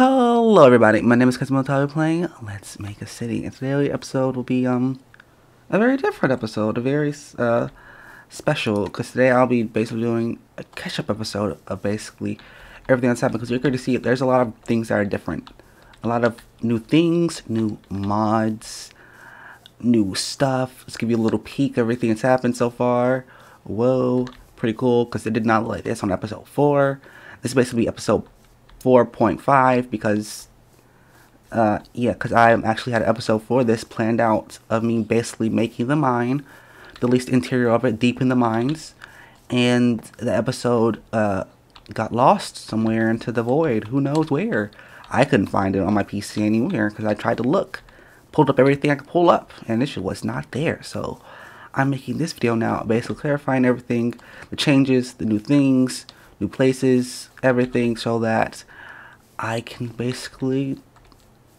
Hello everybody, my name is TekTopia playing Let's Make a City, and today's episode will be a very different episode, a very special, because today I'll be basically doing a catch-up episode of basically everything that's happened, because you're going to see there's a lot of things that are different. A lot of new things, new mods, new stuff. Let's give you a little peek of everything that's happened so far. Whoa, pretty cool, because it did not look like this on episode 4. This is basically episode 4.5 because because I actually had an episode for this planned out of me basically making the mine, the least interior of it, deep in the mines, and the episode got lost somewhere into the void. Who knows where? I couldn't find it on my PC anywhere because I tried to look, pulled up everything I could pull up, and it was not there. So I'm making this video now, basically clarifying everything, the changes, the new things, new places, everything, so that I can basically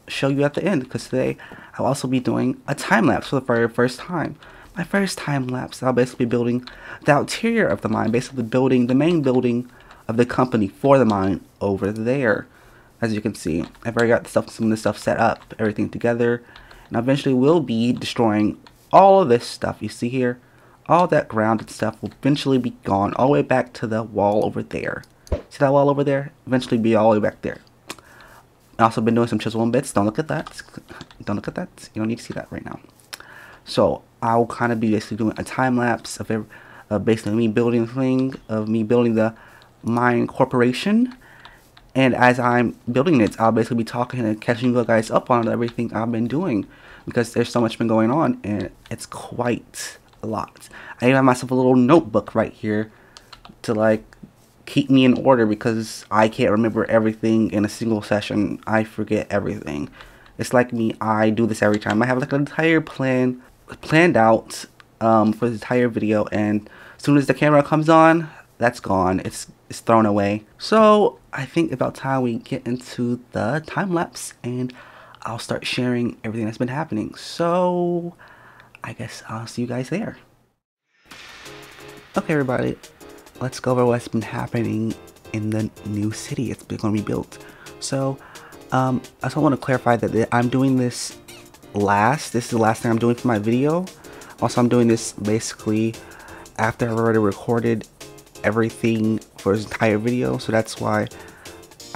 show you at the end, because today I'll also be doing a time lapse for the very first time. My first time lapse, I'll basically be building the interior of the mine, basically building the main building of the company for the mine over there. As you can see, I've already got some of the stuff set up, everything together, and eventually we'll be destroying all of this stuff you see here. All that grounded stuff will eventually be gone all the way back to the wall over there. See that wall over there? Eventually be all the way back there. I've also been doing some chiseling bits. Don't look at that. Don't look at that. You don't need to see that right now. So I'll kind of be basically doing a time lapse of basically me building the thing, of me building the mine corporation. And as I'm building it, I'll basically be talking and catching you guys up on everything I've been doing, because there's so much been going on and it's quite a lot. I even have myself a little notebook right here to like keep me in order, because I can't remember everything in a single session. I forget everything. It's like me, I do this every time. I have like an entire plan planned out for the entire video, and as soon as the camera comes on, that's gone. It's thrown away. So I think about time we get into the time lapse, and I'll start sharing everything that's been happening. So I guess I'll see you guys there. Okay everybody, let's go over what's been happening in the new city it's going to be built. So I also want to clarify that I'm doing this last. This is the last thing I'm doing for my video. Also, I'm doing this basically after I've already recorded everything for this entire video, so that's why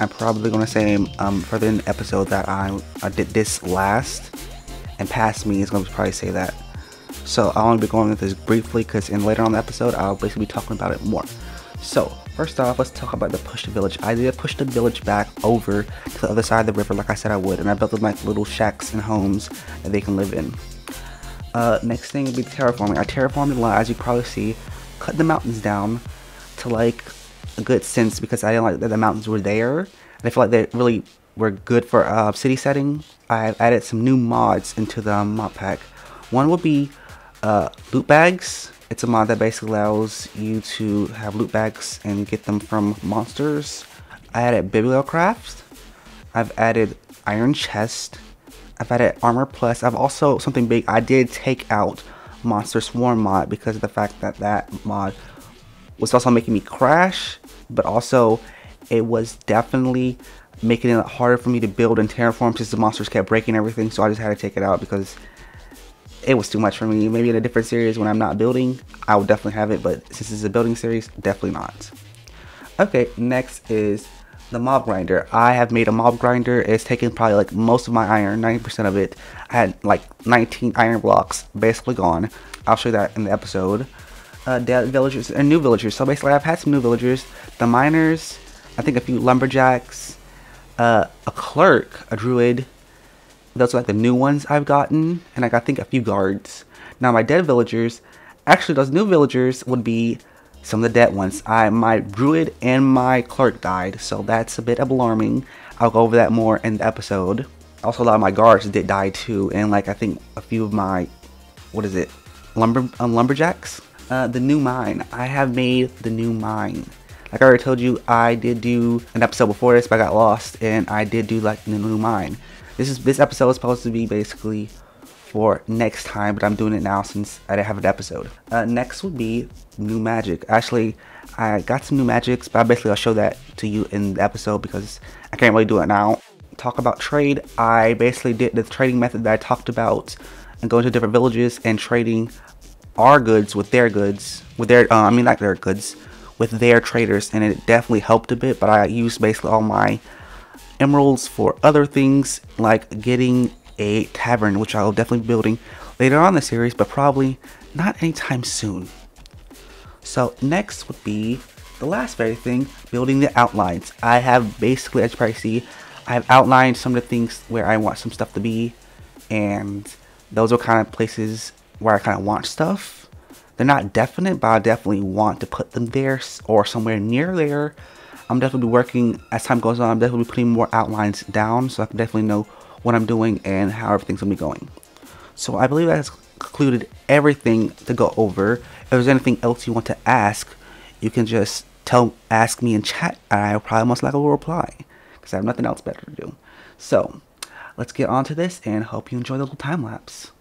I'm probably going to say further in the episode that I did this last, and past me is going to probably say that. So I'll only be going into this briefly, because later on the episode I'll basically be talking about it more. So first off, let's talk about the push the village. I did push the village back over to the other side of the river like I said I would, and I built them like little shacks and homes that they can live in. Next thing would be terraforming. I terraformed a lot, as you probably see. Cut the mountains down to like a good sense, because I didn't like that the mountains were there, and I feel like they really were good for city setting. I've added some new mods into the mod pack. One will be loot bags. It's a mod that basically allows you to have loot bags and get them from monsters. I added bibliocraft. I've added iron chest. I've added armor plus. I've also, something big, I did take out monster swarm mod, because of the fact that that mod was also making me crash, but also it was definitely making it harder for me to build and terraform, since the monsters kept breaking everything. So I just had to take it out because it was too much for me. Maybe in a different series when I'm not building, I would definitely have it, but since it's a building series, definitely not. Okay, next is the mob grinder. I have made a mob grinder. It's taken probably like most of my iron, 90% of it. I had like 19 iron blocks basically gone. I'll show you that in the episode. Dead villagers and new villagers. So basically I've had some new villagers. The miners, I think a few lumberjacks, a clerk, a druid. Those are like the new ones I've gotten, and I think a few guards. Now my dead villagers, actually those new villagers would be some of the dead ones. My druid and my clerk died, so that's a bit alarming. I'll go over that more in the episode. Also, a lot of my guards did die too, and like I think a few of my, what is it, lumberjacks. The new mine. I have made the new mine. Like I already told you, I did do an episode before this, but I got lost, and I did do like the new mine. This episode is supposed to be basically for next time, but I'm doing it now since I didn't have an episode. Next would be new magic. Actually, I got some new magics, but basically I'll show that to you in the episode because I can't really do it now. talk about trade, I basically did the trading method that I talked about and going to different villages and trading our goods with their goods, with their, I mean not their goods, with their traders, and it definitely helped a bit. But I used basically all my emeralds for other things, like getting a tavern, which I'll definitely be building later on in the series, but probably not anytime soon. So next would be the last very thing, building the outlines. I have basically, as you probably see, I have outlined some of the things where I want some stuff to be, and those are kind of places where I kind of want stuff. They're not definite, but I definitely want to put them there or somewhere near there. I'm definitely working, as time goes on, I'm definitely putting more outlines down so I can definitely know what I'm doing and how everything's going to be going. So I believe that has concluded everything to go over. If there's anything else you want to ask, you can just ask me in chat, and I probably most likely will reply, because I have nothing else better to do. So let's get on to this, and hope you enjoy the little time lapse.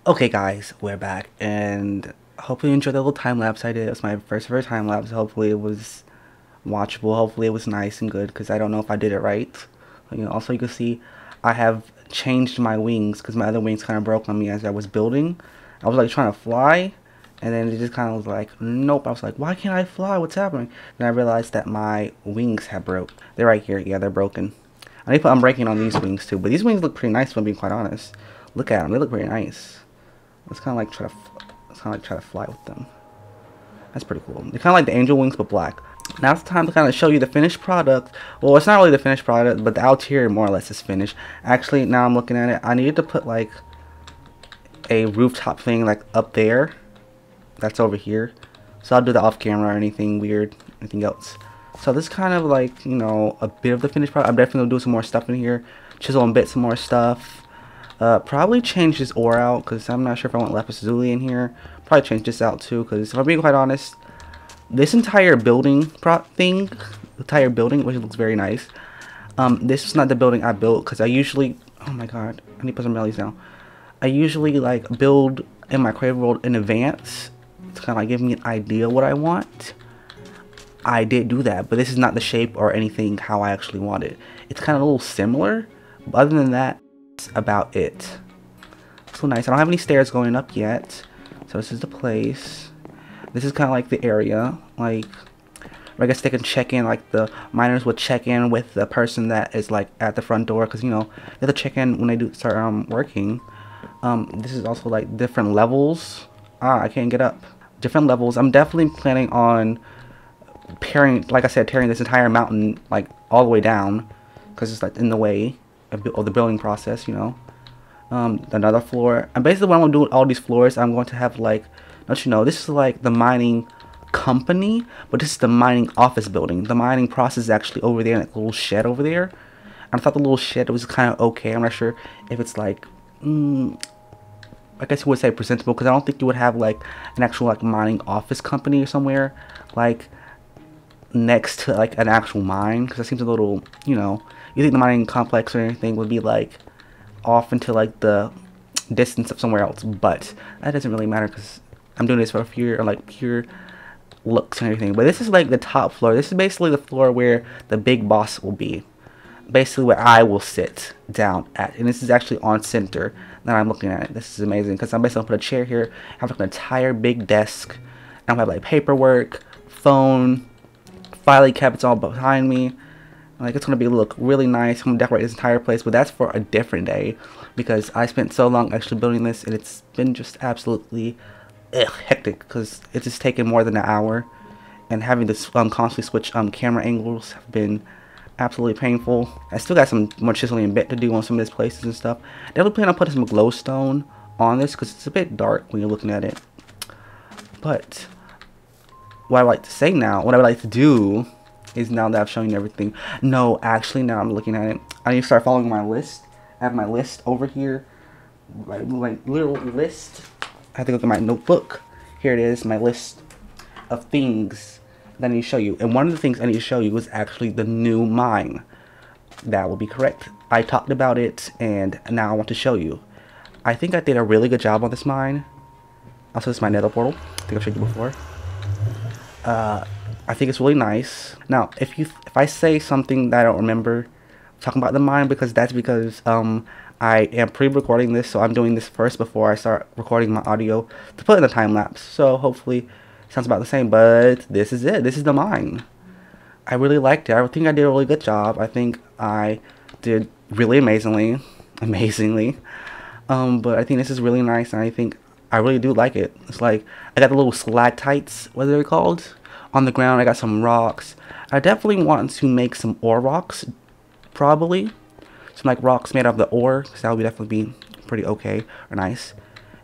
Okay guys, we're back, and hopefully you enjoyed the little time lapse I did. It was my first ever time lapse. Hopefully it was watchable. Hopefully it was nice and good, because I don't know if I did it right. You know, also you can see I have changed my wings because my other wings kind of broke on me as I was building. I was like trying to fly, and then it just kind of was like, nope. I was like, why can't I fly? What's happening? And I realized that my wings have broke. They're right here. Yeah, they're broken. I need to put unbreaking on these wings too, but these wings look pretty nice if I'm being quite honest. Look at them. They look pretty nice. Let's kind of like try to fly with them. That's pretty cool. They're kind of like the angel wings but black. Now it's time to kind of show you the finished product. Well, it's not really the finished product, but the outerior more or less is finished. Actually, now I'm looking at it, I needed to put like a rooftop thing like up there. That's over here. So I'll do that off camera or anything weird, anything else. So this is kind of like, you know, a bit of the finished product. I'm definitely gonna do some more stuff in here. Chisel and bit some more stuff. Probably change this ore out because I'm not sure if I want lapis lazuli in here. Probably change this out too, because if I'm being quite honest, this entire building thing, which looks very nice. This is not the building I built because I usually, oh my god, I need to put some bellies down. I usually like build in my creative world in advance to kind of like give me an idea what I want. I did do that, but this is not the shape or anything how I actually want it. It's kind of a little similar, but other than that, that's about it. So nice. I don't have any stairs going up yet, so this is the place. This is kind of like the area, like I guess they can check in, like the miners would check in with the person that is like at the front door, because you know they have to check in when they do start working. This is also like different levels. I can't get up. Different levels. I'm definitely planning on like I said, tearing this entire mountain like all the way down, because it's like in the way of the building process, you know. Another floor. And basically what I'm gonna do with all these floors, I'm going to have like, don't you know, this is like the mining company, but this is the mining office building. The mining process is actually over there in that little shed over there. And I thought the little shed was kind of okay. I'm not sure if it's like, I guess you would say presentable, because I don't think you would have like an actual like mining office company or somewhere like next to like an actual mine, because it seems a little, you know, you think the mining complex or anything would be like off into like the distance of somewhere else, but that doesn't really matter because I'm doing this for pure looks and everything. But this is like the top floor. This is basically the floor where the big boss will be, basically where I will sit down at, and this is actually on center that I'm looking at it. This is amazing because I'm basically gonna put a chair here, have like an entire big desk, and I'm gonna have like paperwork, phone, filing cabinets all behind me. Like, it's gonna look really nice. I'm gonna decorate this entire place, but that's for a different day because I spent so long actually building this, and it's been just absolutely hectic because it's just taken more than an hour, and having to constantly switch camera angles have been absolutely painful. I still got some more chiseling and bit to do on some of these places and stuff. Definitely plan on putting some glowstone on this because it's a bit dark when you're looking at it. But what I like to say now, what I would like to do is, now that I've shown you everything, no, actually now I'm looking at it, I need to start following my list. I have my list over here, my little list. I have to look at my notebook. Here it is, my list of things that I need to show you. And one of the things I need to show you is actually the new mine. That will be correct. I talked about it, and now I want to show you. I think I did a really good job on this mine. Also, this is my nether portal. I think I've showed you before. I think it's really nice. Now, if I say something that I don't remember talking about the mine, because that's because I am pre-recording this, so I'm doing this first before I start recording my audio to put in the time lapse. So hopefully it sounds about the same, but this is it. This is the mine. I really liked it. I think I did a really good job. I think I did really amazingly. But I think this is really nice, and I think I really do like it. It's like I got the little stalactites, what are they called, on the ground. I got some rocks. I definitely want to make some ore rocks, probably some like rocks made out of the ore, because that would definitely be pretty okay or nice.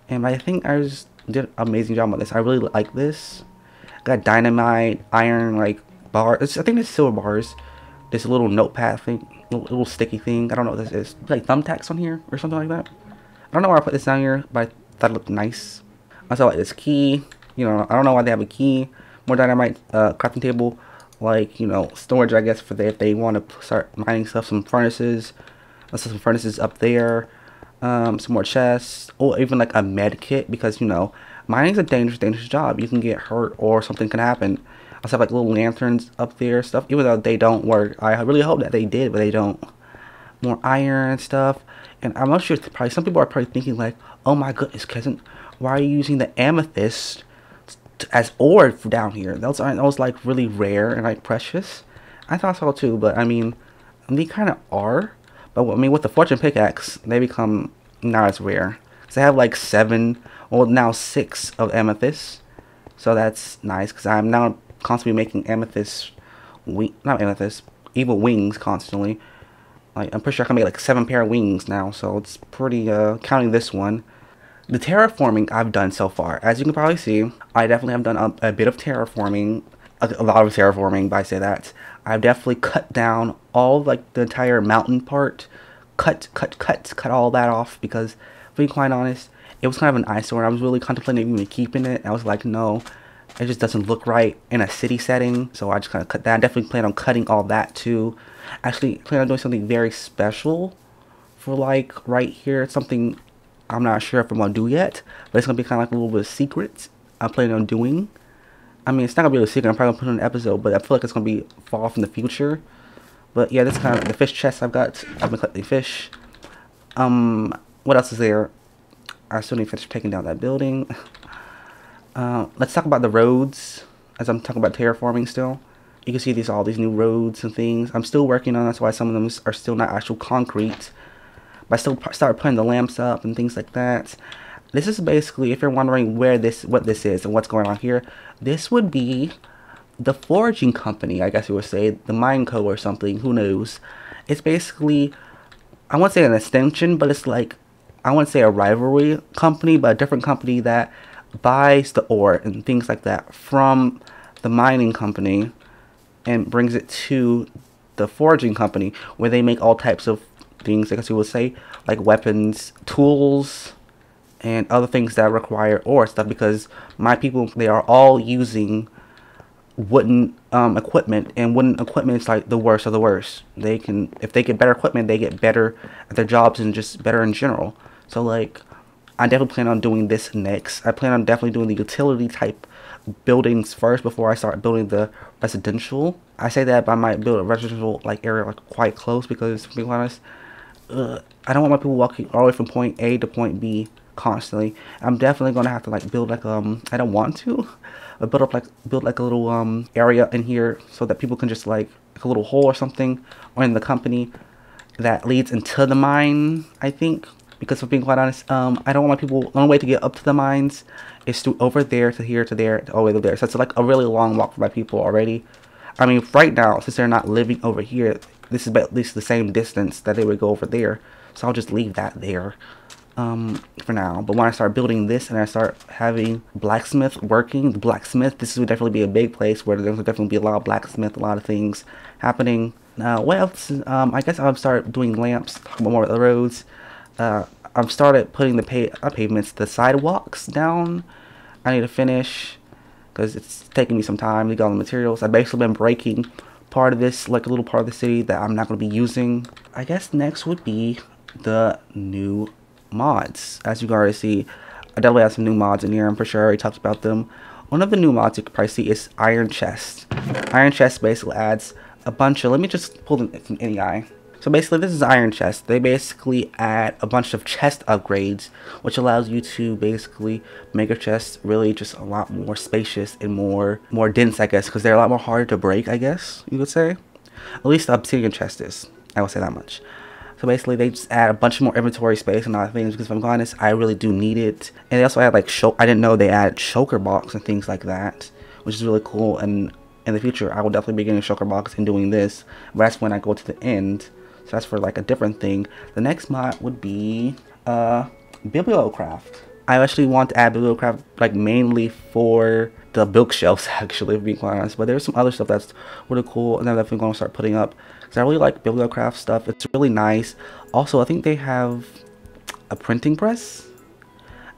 And I think I just did an amazing job on this. I really like this. Got dynamite, iron, like bars. I think it's silver bars. This little notepad thing, little sticky thing. I don't know what this is. Like thumbtacks on here or something like that. I don't know why I put this down here, but I thought it looked nice. I also like this key. You know, I don't know why they have a key. More dynamite, crafting table, like, you know, storage, I guess, for if they want to start mining stuff. Some furnaces. Let's have some furnaces up there. Some more chests, or even like a med kit, because, you know, Mining's a dangerous job. You can get hurt or something can happen. I also have like little lanterns up there, stuff. Even though they don't work, I really hope that they did, but they don't. More iron and stuff. And I'm not sure. Probably some people are probably thinking like, "Oh my goodness, cousin, why are you using the amethyst as ore down here? Those like really rare and like precious." I thought so too, but I mean, they kind of are. But I mean, with the fortune pickaxe, they become not as rare. So I have like 7, well now 6 of amethyst. So that's nice because I'm now constantly making amethyst, not amethyst, evil wings constantly. Like I'm pretty sure I can make like 7 pair of wings now. So it's pretty, counting this one. The terraforming I've done so far, as you can probably see, I definitely have done a bit of terraforming, a lot of terraforming, but I say that. I've definitely cut down all like the entire mountain part, cut all that off because, to be quite honest, it was kind of an eyesore. I was really contemplating even keeping it. I was like, no, it just doesn't look right in a city setting, so I just kind of cut that. I definitely plan on cutting all that too. Actually, plan on doing something very special for like right here, something I'm not sure if I'm gonna do yet, but it's gonna be kind of like a little bit of secret I'm planning on doing. I mean, it's not gonna be a secret. I'm probably gonna put it in an episode, but I feel like it's gonna be far off in the future. But yeah, that's kind of the fish chest I've got. I've been collecting fish. What else is there? I still need to finish taking down that building. Let's talk about the roads, as I'm talking about terraforming still. You can see all these new roads and things. I'm still working on. That's why some of them are still not actual concrete. But I still start putting the lamps up and things like that. This is basically, if you're wondering what this is and what's going on here, this would be the foraging company, I guess you would say, the Mineco or something, who knows. It's basically, I won't say an extension, but it's like, I wouldn't say a rivalry company, but a different company that buys the ore and things like that from the mining company and brings it to the foraging company, where they make all types of things, I guess you would say, like weapons, tools, and other things that require ore stuff, because my people, they are all using wooden equipment, and wooden equipment is like the worst of the worst. They can, if they get better equipment, they get better at their jobs and just better in general. So like, I definitely plan on doing this next. I plan on definitely doing the utility type buildings first before I start building the residential. I say that, but I might build a residential like area like quite close, because to be honest, I don't want my people walking all the way from point A to point B constantly. I'm definitely gonna have to like build like I don't want to, but build like a little area in here so that people can just like a little hole or something, or in the company that leads into the mine, I think. Because for being quite honest, I don't want my people, the only way to get up to the mines is through over there to here to there to all the way to there. So it's like a really long walk for my people already. I mean, right now, since they're not living over here, this is at least the same distance that they would go over there. So I'll just leave that there for now. But when I start building this and I start having blacksmith working, the blacksmith, this would definitely be a big place where there's definitely be a lot of blacksmith, a lot of things happening. Now, what else? I guess I'll start doing lamps, talk about more of the roads. I've started putting the pavements, the sidewalks down. I need to finish because it's taking me some time to get all the materials. I've basically been breaking part of this, like a little part of the city that I'm not going to be using. I guess next would be the new mods. As you can already see, I definitely have some new mods in here. I'm pretty sure I already talked about them. One of the new mods you can probably see is Iron Chest. Iron Chest basically adds a bunch of, let me just pull them from any eye. So basically, this is Iron Chest. They basically add a bunch of chest upgrades, which allows you to basically make your chest really just a lot more spacious and more dense, I guess, because they're a lot more harder to break, I guess you could say. At least the obsidian chest is. I will say that much. So basically, they just add a bunch more inventory space and other things, because if I'm honest, I really do need it. And they also add like I didn't know they add shulker box and things like that, which is really cool. And in the future, I will definitely be getting a shulker box and doing this, but that's when I go to the end. So that's for like a different thing. The next mod would be Bibliocraft. I actually want to add Bibliocraft like mainly for the bookshelves, actually, to be quite honest. But there's some other stuff that's really cool, and I'm definitely going to start putting up, because I really like Bibliocraft stuff. It's really nice. Also, I think they have a printing press.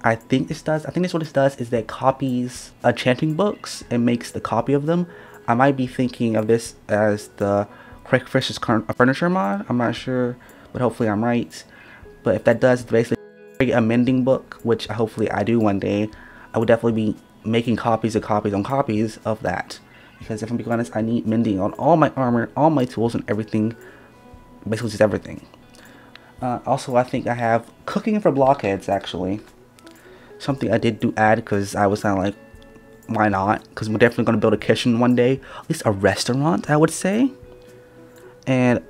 I think this what this does is that it copies enchanting books and makes the copy of them. I might be thinking of this as the Quick Fish's furniture mod. I'm not sure, but hopefully I'm right. But if that does, it's basically a mending book, which hopefully I do one day. I would definitely be making copies of copies on copies of that. Because if I'm being honest, I need mending on all my armor, all my tools, and everything. Basically just everything. Also, I think I have cooking for blockheads, actually. Something I did do add because I was kind of like, why not? Because we're definitely going to build a kitchen one day. At least a restaurant, I would say. And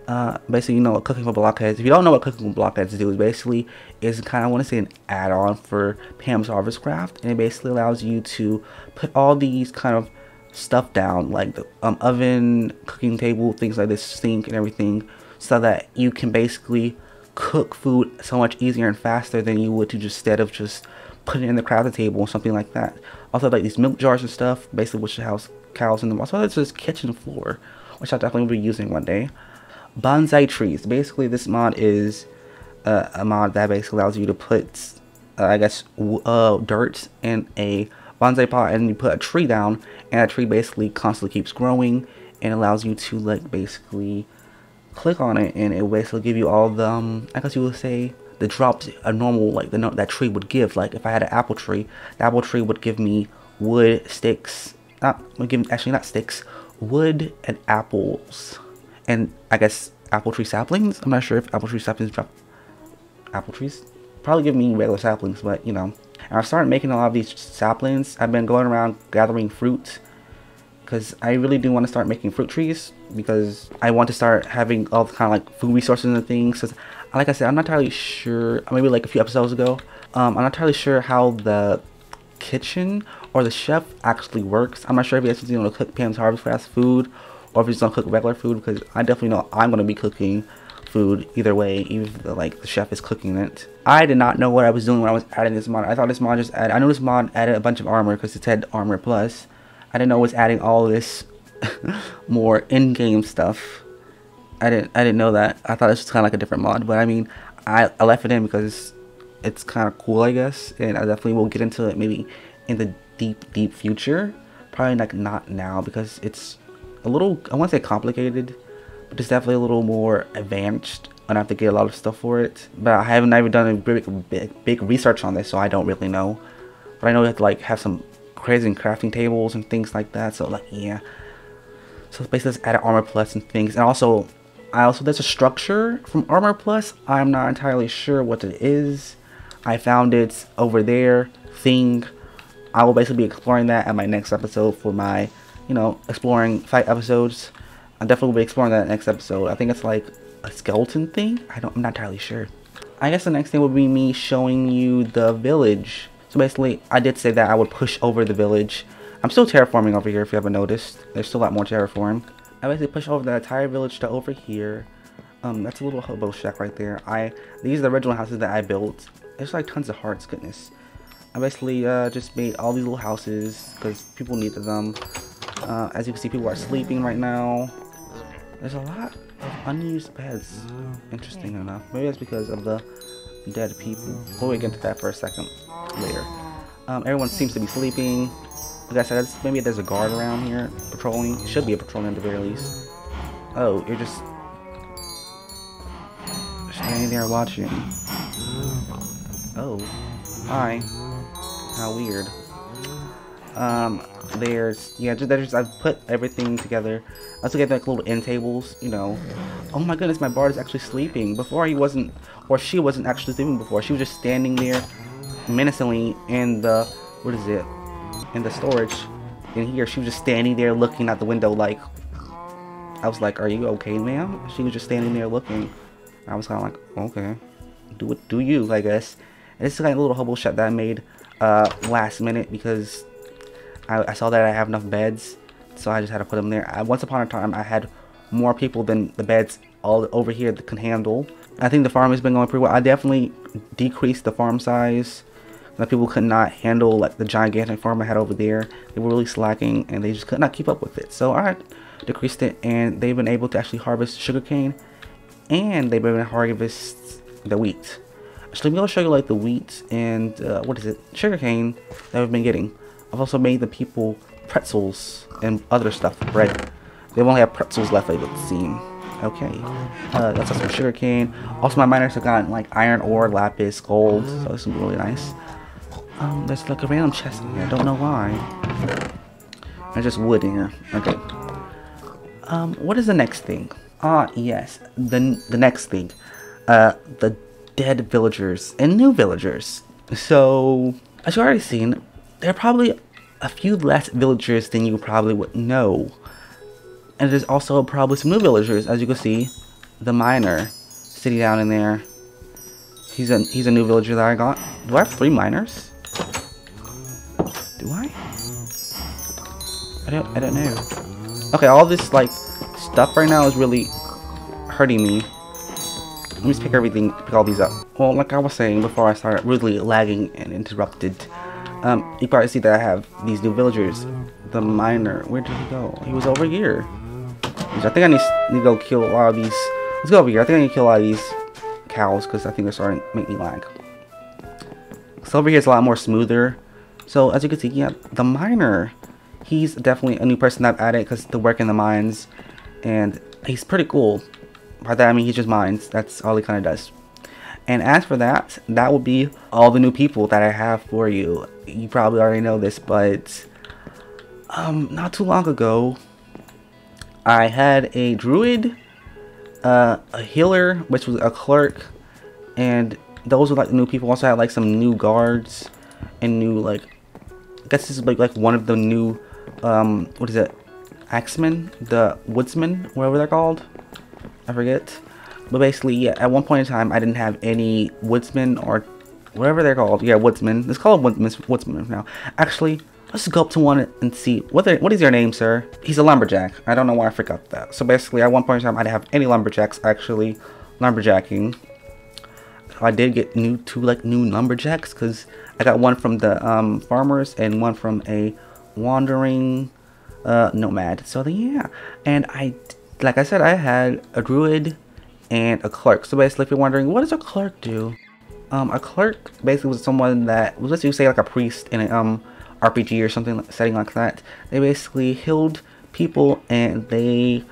basically, you know what cooking for blockheads. If you don't know what cooking for blockheads do, is basically is kind of, I want to say, an add-on for Pam's Harvest Craft, and it basically allows you to put all these kind of stuff down, like the oven, cooking table, things like this, sink, and everything, so that you can basically cook food so much easier and faster than you would to just instead of just putting it in the crafting table or something like that. Also, like these milk jars and stuff, basically which house cows in them. Also, there's this kitchen floor, which I'll definitely be using one day. Bonsai trees. Basically, this mod is a mod that basically allows you to put, I guess, dirt in a bonsai pot, and you put a tree down, and that tree basically constantly keeps growing, and allows you to like basically click on it, and it will basically give you all the I guess you would say the drops a normal like that tree would give. Like if I had an apple tree, the apple tree would give me wood, sticks, actually not sticks, wood and apples, and I guess apple tree saplings. I'm not sure if apple tree saplings drop apple trees. Probably give me regular saplings, but you know. And I started making a lot of these saplings. I've been going around gathering fruit because I really do want to start making fruit trees, because I want to start having all the kind of like food resources and things. Cause like I said, I'm not entirely sure, maybe like a few episodes ago, I'm not entirely sure how the kitchen or the chef actually works. I'm not sure if he's going to cook Pam's Harvest Fast food, or if he's going to cook regular food, because I definitely know I'm going to be cooking food either way, even if the chef is cooking it. I did not know what I was doing when I was adding this mod. I thought this mod just added, I knew this mod added a bunch of armor because it said armor plus. I didn't know it was adding all this more in-game stuff. I didn't know that. I thought it was kind of like a different mod, but I mean, I left it in because it's kind of cool, I guess, and I definitely will get into it maybe in the deep future. Probably like not now, because it's a little, I won't say complicated, but it's definitely a little more advanced, and I have to get a lot of stuff for it. But I haven't even done a big research on this, so I don't really know. But I know you have to like have some crazy crafting tables and things like that, so like yeah. So basically let's add armor plus and things. And also there's a structure from armor plus. I'm not entirely sure what it is. I found it over there thing. I will basically be exploring that at my next episode for my, you know, exploring fight episodes. I definitely will be exploring that next episode. I think it's like a skeleton thing. I'm not entirely sure. I guess the next thing would be me showing you the village. So basically, I did say that I would push over the village. I'm still terraforming over here, if you haven't noticed. There's still a lot more terraform. I basically push over the entire village to over here. That's a little hobo shack right there. These are the original houses that I built. There's like tons of hearts, goodness. I basically just made all these little houses because people needed them. As you can see, people are sleeping right now. There's a lot of unused beds, interesting enough. Maybe that's because of the dead people. We'll get into that for a second later. Everyone seems to be sleeping. Like I said, maybe there's a guard around here patrolling. It should be a patrolling at the very least. Oh, you're just standing there watching. Oh, hi. How weird. I've put everything together. I also get like little end tables, you know. Oh my goodness, my bard is actually sleeping. Before he wasn't, or she wasn't actually sleeping before. She was just standing there menacingly in the, what is it? In the storage. In here, she was just standing there looking out the window like, I was like, are you okay, ma'am? She was just standing there looking. I was kind of like, okay. Do you, I guess. And this is like a little hobo shop that I made last minute because I saw that I have enough beds, so I just had to put them there. Once upon a time, I had more people than the beds all over here that can handle. I think the farm has been going pretty well. I definitely decreased the farm size. That people could not handle like the gigantic farm I had over there. They were really slacking, and they just could not keep up with it. So I decreased it, and they've been able to actually harvest sugarcane, and they've been able to harvest the wheat. Actually, I'm gonna show you like the wheat and what is it, sugarcane that we've been getting. I've also made the people pretzels and other stuff, bread. They only have pretzels left, it would seem. Okay, that's also some sugarcane. Also, my miners have gotten like iron ore, lapis, gold, so this is really nice. There's like a random chest in here. I don't know why. There's just wood in here. Okay. What is the next thing? Ah, yes. The next thing. The dead villagers and new villagers. So, as you've already seen, there are probably a few less villagers than you probably would know. And there's also probably some new villagers. As you can see, the miner sitting down in there. He's a new villager that I got. Do I have 3 miners? Do I? I don't know. Okay, all this like stuff right now is really hurting me. Let me just pick all these up. Well, like I was saying before I started rudely lagging and interrupted. You probably see that I have these new villagers. The miner, where did he go? He was over here. I think I need to go kill a lot of these. Let's go over here. I think I need to kill a lot of these cows because I think they're starting to make me lag. So over here is a lot more smoother. So as you can see, yeah, the miner, he's definitely a new person that I've added because to work in the mines, and he's pretty cool. By that I mean he just mines. That's all he kind of does. And as for that, that will be all the new people that I have for you. You probably already know this, but not too long ago, I had a druid, a healer, which was a clerk, and those were like the new people. Also had like some new guards and new like, I guess this is like one of the new what is it, axemen, the woodsmen, whatever they're called, I forget. But basically, yeah, at one point in time I didn't have any woodsmen or whatever they're called. Yeah, woodsmen. Let's call them woodsmen now. Actually, let's go up to one and see what is your name, sir? He's a lumberjack. I don't know why I forgot that. So basically, at one point in time I didn't have any lumberjacks actually lumberjacking. I did get two new lumberjacks because I got one from the farmers and one from a wandering nomad. So then, yeah, and like I said, I had a druid and a clerk. So basically, if you're wondering, what does a clerk do? A clerk basically was someone that was, let's say like a priest in an RPG or something setting like that. They basically healed people and they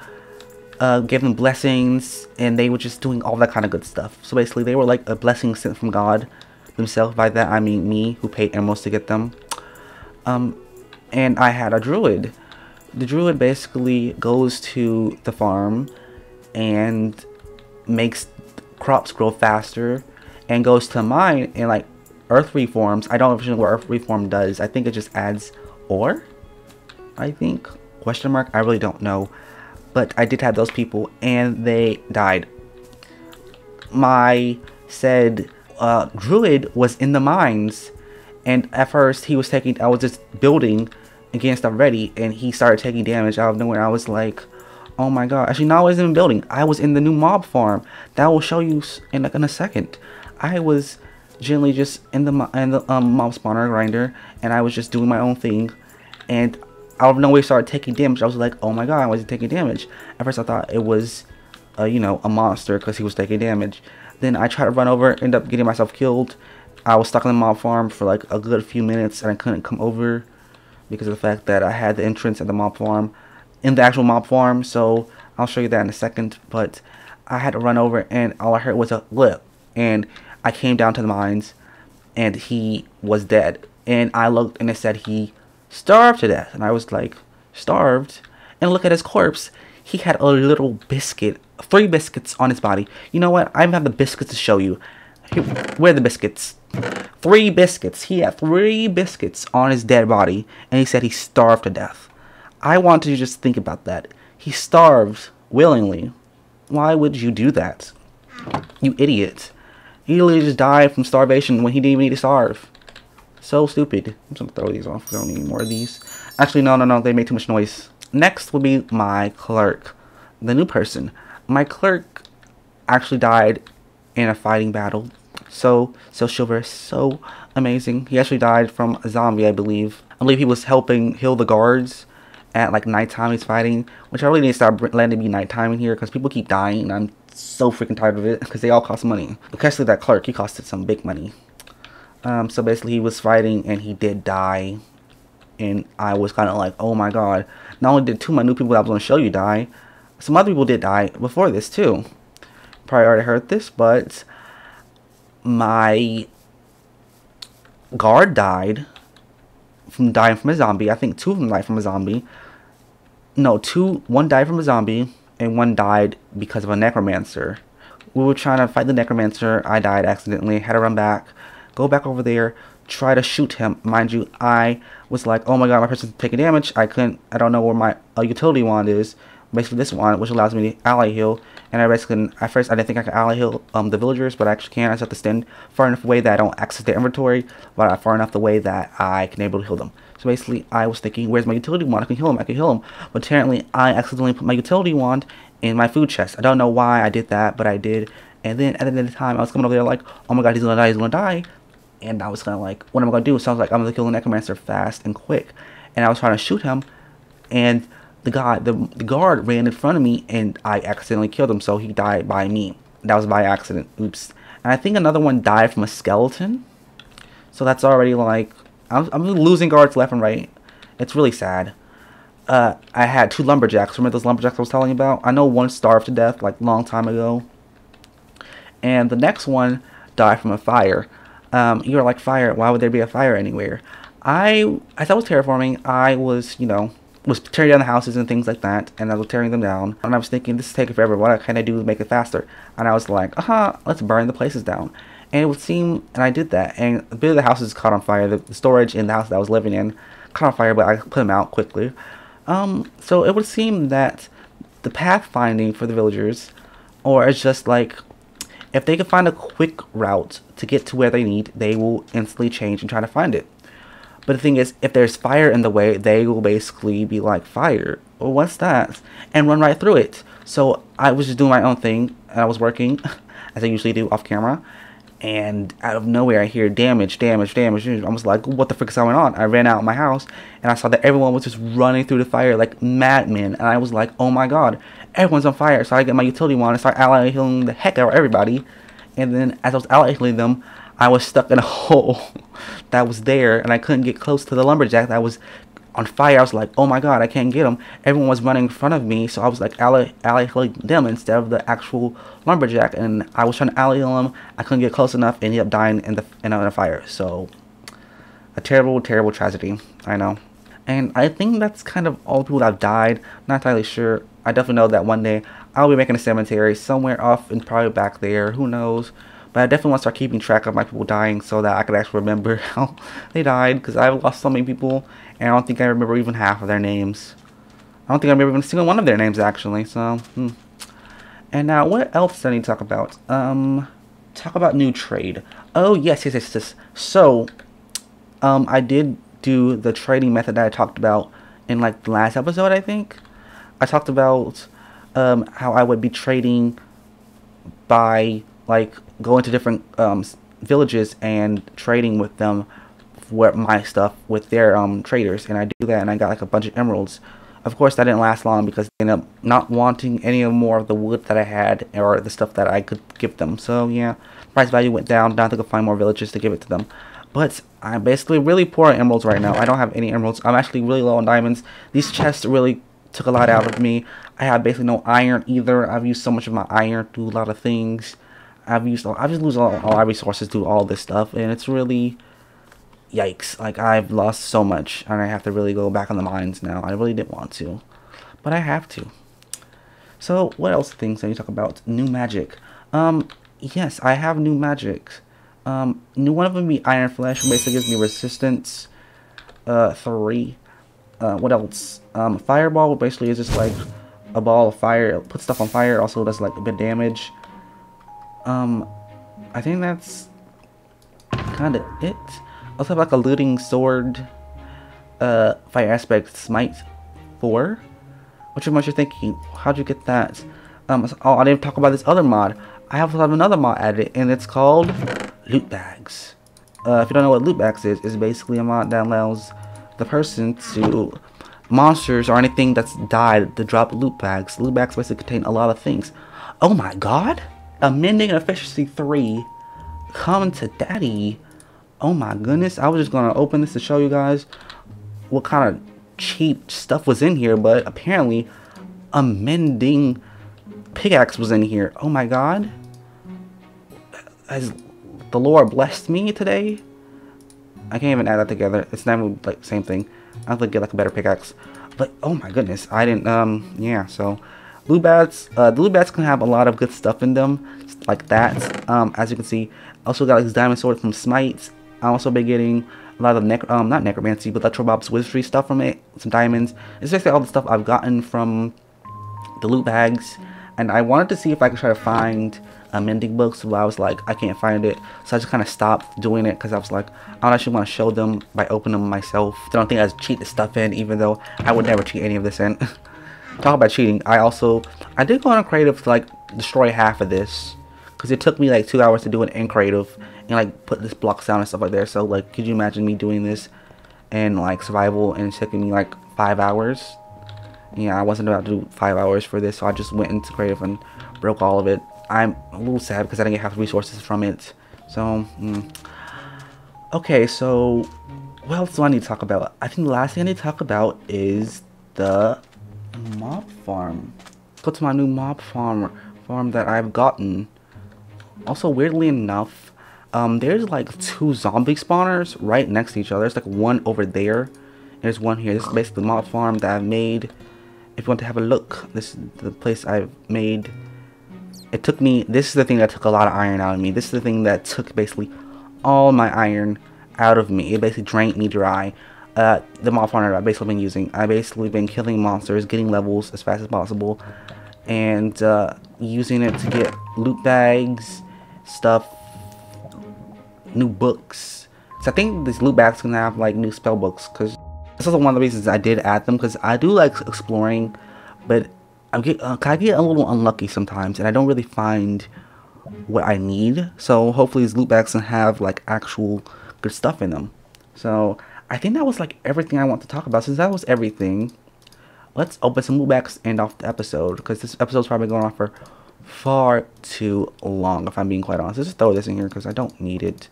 gave them blessings, and they were just doing all that kind of good stuff. So basically, they were like a blessing sent from God themselves. By that I mean me, who paid emeralds to get them. And I had a druid. The druid basically goes to the farm and makes crops grow faster, and goes to mine and like earth reforms. I don't know what earth reform does. I think it just adds ore, I think, question mark, I really don't know. But I did have those people and they died. My said druid was in the mines, and at first he was taking, I was just building against already, and he started taking damage out of nowhere. I was like, oh my god. Actually, no, I wasn't even building. I was in the new mob farm. That will show you in a second. I was generally just in the mob spawner grinder, and I was just doing my own thing, and out of nowhere started taking damage. I was like, oh my god, I wasn't taking damage. At first I thought it was you know, a monster because he was taking damage. Then I tried to run over, end up getting myself killed. I was stuck in the mob farm for like a good few minutes, and I couldn't come over because of the fact that I had the entrance at the mob farm, in the actual mob farm. So I'll show you that in a second. But I had to run over, and all I heard was a lip, and I came down to the mines, and he was dead. And I looked, and it said he starved to death, and I was like, starved? And look at his corpse. He had a little biscuit, 3 biscuits on his body. You know what? I have the biscuits to show you. Here, where are the biscuits? 3 biscuits. He had 3 biscuits on his dead body, and he said he starved to death. I want you to just think about that. He starved willingly. Why would you do that? You idiot. He literally just died from starvation when he didn't even need to starve. So stupid. I'm just gonna throw these off because I don't need any more of these. Actually, no, they made too much noise. Next will be my clerk, the new person. My clerk actually died in a fighting battle. So chivalrous, so amazing. He actually died from a zombie, I believe. I believe he was helping heal the guards at like nighttime. He's fighting, which I really need to start letting it be nighttime in here because people keep dying, and I'm so freaking tired of it because they all cost money. Especially that clerk, he costed some big money. So basically, he was fighting and he did die, and I was kind of like, oh my god. Not only did 2 of my new people that I was going to show you die, some other people did die before this too. Probably already heard this, but my guard died from dying from a zombie. I think 2 of them died from a zombie. No, 1 died from a zombie, and 1 died because of a necromancer. We were trying to fight the necromancer. I died accidentally. Had to run back, go back over there, try to shoot him. Mind you, I was like, oh my god, my person's taking damage. I don't know where my utility wand is. Basically this one, which allows me to ally heal. And I basically, at first I didn't think I could ally heal the villagers, but I actually can. I just have to stand far enough away that I don't access their inventory, but far enough away that I can able to heal them. So basically, I was thinking, where's my utility wand? I can heal him, I can heal him. But apparently, I accidentally put my utility wand in my food chest. I don't know why I did that, but I did. And then at the end of the time, I was coming over there like, oh my god, he's gonna die, he's gonna die. And I was kind of like, what am I gonna do? So I was like, I'm gonna kill the necromancer fast and quick. And I was trying to shoot him, and the guard ran in front of me, and I accidentally killed him, so he died by me. That was by accident. Oops. And I think another one died from a skeleton. So that's already like, I'm losing guards left and right. It's really sad. I had 2 lumberjacks. Remember those lumberjacks I was telling you about? I know 1 starved to death like a long time ago. And the next one died from a fire. You're like, fire? Why would there be a fire anywhere? As I was terraforming, I was, was tearing down the houses and things like that, and I was tearing them down, and I was thinking, this is taking forever, what can I do to make it faster? And I was like, let's burn the places down. And it would seem, and I did that, and a bit of the houses caught on fire. The storage in the house that I was living in caught on fire, but I put them out quickly. So it would seem that the pathfinding for the villagers, or it's just like, if they can find a quick route to get to where they need, they will instantly change and try to find it. But the thing is, if there's fire in the way, they will basically be like, fire? Well, what's that? And run right through it. So I was just doing my own thing, and I was working, as I usually do off camera. And out of nowhere, I hear damage, damage, damage. I was like, what the frick is going on? I ran out of my house, and I saw that everyone was just running through the fire like madmen. And I was like, oh my god, everyone's on fire. So I get my utility wand and start ally healing the heck out of everybody. And then as I was ally healing them, I was stuck in a hole that was there, and I couldn't get close to the lumberjack that was on fire. I was like, oh my god, I can't get him. Everyone was running in front of me, so I was like ally healing them instead of the actual lumberjack, and I was trying to ally heal him. I couldn't get close enough, and ended up dying in the fire. So a terrible, terrible tragedy, I know. And I think that's kind of all the people that have died. Not entirely sure. I definitely know that one day I'll be making a cemetery somewhere off and probably back there. Who knows? But I definitely want to start keeping track of my people dying so that I could actually remember how they died. Because I've lost so many people, and I don't think I remember even half of their names. I don't think I remember even a single one of their names, actually. So, And now, what else do I need to talk about? Talk about new trade. Oh, yes. So, I did do the trading method that I talked about in, like, the last episode, I think. I talked about how I would be trading by, like, going to different villages and trading with them for my stuff with their traders, and I do that, and I got like a bunch of emeralds. Of course, that didn't last long because they ended up not wanting any more of the wood that I had or the stuff that I could give them. So yeah, price value went down. Now I have to go find more villages to give it to them. But I'm basically really poor on emeralds right now. I don't have any emeralds. I'm actually really low on diamonds. These chests really took a lot out of me. I have basically no iron either. I've used so much of my iron to do a lot of things. I just lose all my resources to all this stuff, and it's really yikes. Like, I've lost so much, and I have to really go back on the mines now. I really didn't want to, but I have to. So what else things I need to talk about? New magic. Yes, I have new magics. New one of them be Iron Flesh, basically gives me resistance 3. What else? Fireball basically is just like a ball of fire. It puts stuff on fire. Also does like a bit of damage. I think that's kind of it. I also have like a looting sword, fire aspect smite 4. Which one you're thinking? How'd you get that? Oh, I didn't talk about this other mod. I have another mod added, and it's called loot bags. If you don't know what loot bags is, it's basically a mod that allows the person to monsters or anything that's died to drop loot bags. Loot bags basically contain a lot of things. Oh my god! Amending efficiency 3 coming to daddy. Oh my goodness, I was just gonna open this to show you guys what kind of cheap stuff was in here, but apparently amending pickaxe was in here. Oh my god, has the Lord blessed me today? I can't even add that together. It's not even like same thing. I have to get like a better pickaxe. But oh my goodness, I didn't yeah, so loot bats, the loot bats can have a lot of good stuff in them, like that. As you can see, I also got like this diamond sword from Smite. I also been getting a lot of not necromancy, but Electrobob's wizardry stuff from it, some diamonds. It's basically all the stuff I've gotten from the loot bags. And I wanted to see if I could try to find a mending book, so I was like, I can't find it, so I just kind of stopped doing it because I was like, I don't actually want to show them by opening them myself. I don't think I cheat this stuff in, even though I would never cheat any of this in. Talk about cheating. I did go on a creative to like destroy half of this because it took me like 2 hours to do it in creative and like put this blocks down and stuff like there. So like, could you imagine me doing this in like survival and it's taking me like 5 hours? Yeah, I wasn't about to do 5 hours for this, so I just went into creative and broke all of it. I'm a little sad because I didn't get half the resources from it. So, okay, so what else do I need to talk about? I think the last thing I need to talk about is the mob farm. Go to my new mob farm that I've gotten. Also, weirdly enough, there's like 2 zombie spawners right next to each other. There's like one over there. There's one here. This is basically the mob farm that I've made. If you want to have a look, this is the place I've made. It took me, this is the thing that took a lot of iron out of me. This is the thing that took basically all my iron out of me. It basically drained me dry. The mob farm that I've basically been using. I've basically been killing monsters, getting levels as fast as possible, and using it to get loot bags, stuff, new books. So I think these loot bags can have like new spell books, because that's also one of the reasons I did add them, because I do like exploring, but I get a little unlucky sometimes, and I don't really find what I need. So hopefully these loot bags can have like actual good stuff in them. So I think that was like everything I want to talk about. Since that was everything, let's open some loot bags and end off the episode, because this episode's probably going on for far too long, if I'm being quite honest. Let's just throw this in here because I don't need it.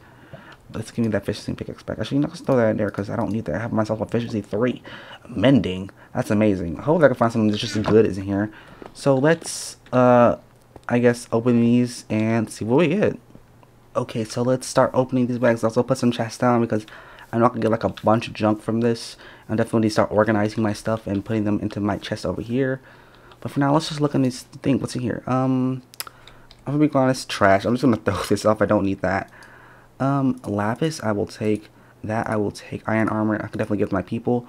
Let's give me that efficiency pickaxe back. Actually, let's throw that in there because I don't need that. I have myself efficiency 3. Mending. That's amazing. I hope I can find something that's just as good as in here. So let's, I guess, open these and see what we get. Okay, so let's start opening these bags. Also put some chests down because I'm not going to get like a bunch of junk from this. I'm definitely start organizing my stuff and putting them into my chest over here. But for now, let's just look at this thing. What's in here? I'm going to be honest, trash. I'm just going to throw this off. I don't need that. Lapis, I will take that. I will take iron armor. I can definitely give to my people.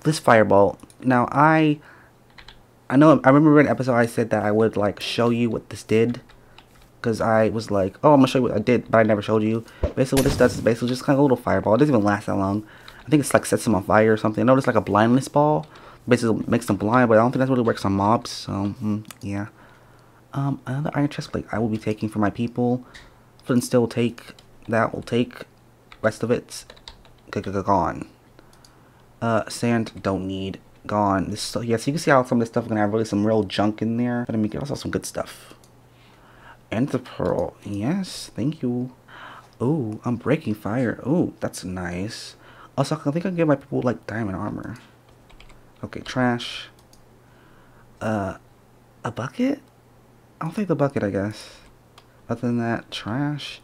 This fireball. Now, I know, I remember in an episode I said that I would, like, show you what this did. Because I was like, oh, I'm going to show you what I did, but I never showed you. Basically, what this does is basically just kind of a little fireball. It doesn't even last that long. I think it's, like, sets them on fire or something. I know it's like a blindness ball. Basically, makes them blind, but I don't think that's really works on mobs. So, yeah. Another iron chest plate I will be taking for my people. Flint still take... That will take. Rest of it's gone. Sand don't need. Gone. This, so yeah, so you can see how some of this stuff is gonna have really some real junk in there. But I mean, also some good stuff. And the pearl. Yes, thank you. Oh, I'm breaking fire. Oh, that's nice. Also, I think I can give my people like diamond armor. Okay, trash. A bucket? I'll take the bucket, I guess. Other than that, trash.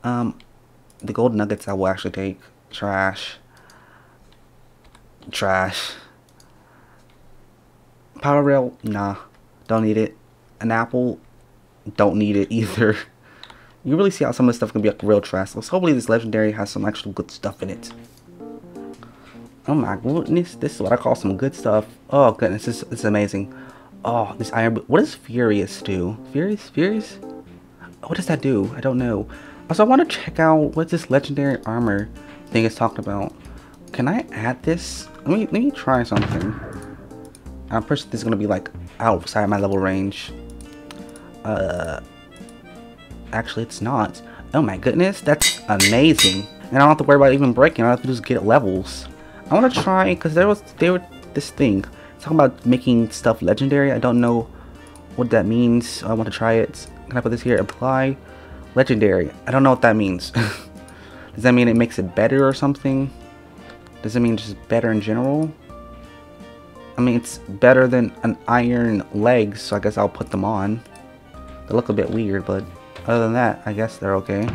The gold nuggets I will actually take. Trash. Trash. Power rail, nah. Don't need it. An apple, don't need it either. You really see how some of this stuff can be like real trash. So hopefully this legendary has some actual good stuff in it. Oh my goodness, this is what I call some good stuff. Oh goodness, this is amazing. Oh, this iron, what does Furious do? Furious? What does that do? I don't know. Also, I want to check out what this legendary armor thing is talking about. Can I add this? Let me try something. I'm pretty sure this is gonna be like outside my level range. Actually, it's not. Oh my goodness, that's amazing. And I don't have to worry about even breaking. I have to just get levels. I want to try because there was this thing talking about making stuff legendary. I don't know what that means. I want to try it. Can I put this here? Apply legendary. I don't know what that means. Does that mean it makes it better or something? Does it mean just better in general? I mean, it's better than an iron legs, so I guess I'll put them on. They look a bit weird, but other than that, I guess they're okay.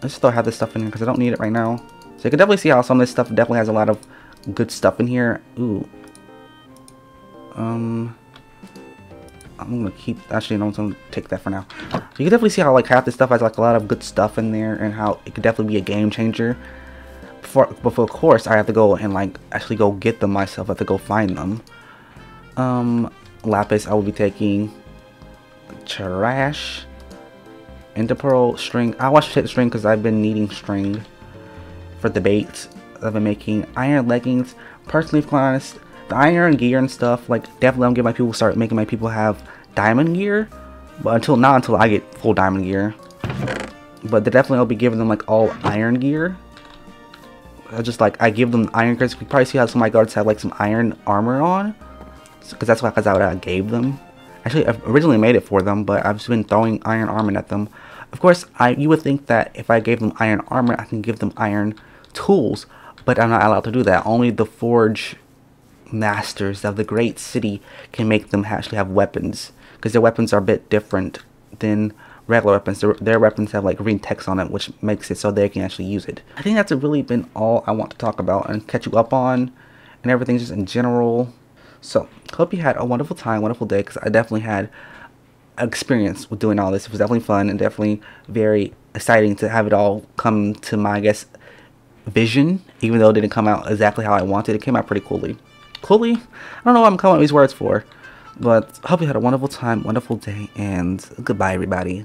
Let's still have this stuff in here because I don't need it right now. So you can definitely see how some of this stuff definitely has a lot of good stuff in here. Ooh. I'm gonna keep, actually no, I'm gonna take that for now. So you can definitely see how like half this stuff has like a lot of good stuff in there and how it could definitely be a game changer. But of course I have to go and like actually go get them myself. I have to go find them. Lapis I will be taking. Trash. Interpearl, string. I want to take the string because I've been needing string for the baits I've been making. Iron leggings. Personally, if I'm honest, the iron gear and stuff, like definitely I'm gonna get my people start making my people have diamond gear. But not until I get full diamond gear. But definitely I'll be giving them like all iron gear. I give them iron gear. You can probably see how some of my guards have like some iron armor on. Because that's what I gave them. Actually, I originally made it for them, but I've just been throwing iron armor at them. Of course, you would think that if I gave them iron armor, I can give them iron tools. But I'm not allowed to do that. Only the forge masters of the great city can make them actually have weapons. Because their weapons are a bit different than regular weapons. Their weapons have like green text on it, which makes it so they can actually use it. I think that's really been all I want to talk about and catch you up on. And everything just in general. So, hope you had a wonderful time, wonderful day, because I definitely had an experience with doing all this. It was definitely fun and definitely very exciting to have it all come to my, I guess, vision. Even though it didn't come out exactly how I wanted, it came out pretty coolly. Coolly? I don't know what I'm coming up with these words for. But, hope you had a wonderful time, wonderful day, and goodbye, everybody.